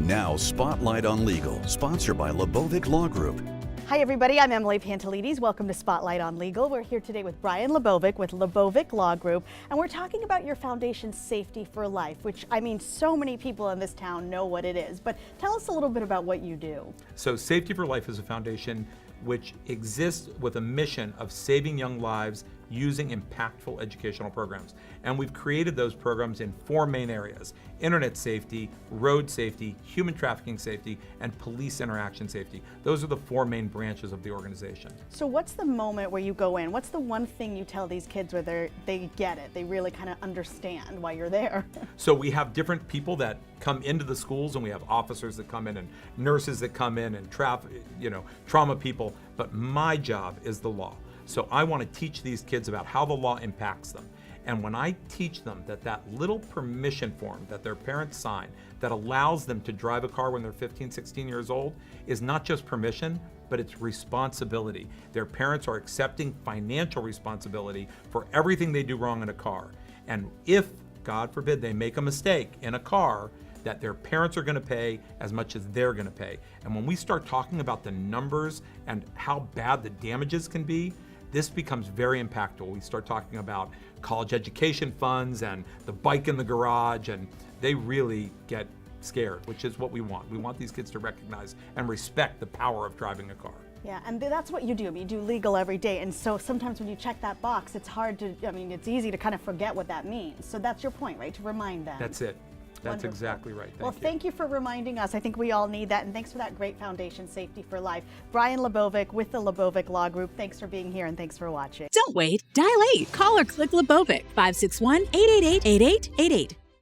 Now, Spotlight on Legal, sponsored by LaBovick Law Group. Hi everybody, I'm Emily Pantelides. Welcome to Spotlight on Legal. We're here today with Brian LaBovick with LaBovick Law Group, and we're talking about your foundation, Safety for Life, which, I mean, so many people in this town know what it is, but tell us a little bit about what you do. So Safety for Life is a foundation which exists with a mission of saving young lives using impactful educational programs. And we've created those programs in 4 main areas: internet safety, road safety, human trafficking safety, and police interaction safety. Those are the 4 main branches of the organization. So what's the moment where you go in? What's the one thing you tell these kids where they get it? They really kind of understand why you're there. So we have different people that come into the schools, and we have officers that come in and nurses that come in and trauma people, but my job is the law. So I want to teach these kids about how the law impacts them. And when I teach them that little permission form that their parents sign that allows them to drive a car when they're 15, 16 years old is not just permission, but it's responsibility. Their parents are accepting financial responsibility for everything they do wrong in a car. And if, God forbid, they make a mistake in a car, that their parents are going to pay as much as they're going to pay. And when we start talking about the numbers and how bad the damages can be, this becomes very impactful. We start talking about college education funds and the bike in the garage, and they really get scared, which is what we want. We want these kids to recognize and respect the power of driving a car. Yeah, and that's what you do. I mean, you do legal every day, and so sometimes when you check that box, it's hard to, it's easy to kind of forget what that means. So that's your point, right? To remind them. That's it. That's Wonderful. Exactly right. Thank you for reminding us. I think we all need that, and thanks for that great foundation, Safety for Life. Brian LaBovick with the LaBovick Law Group. Thanks for being here, and thanks for watching. Don't wait. Dial 8. Call or click LaBovick 561-888-8888.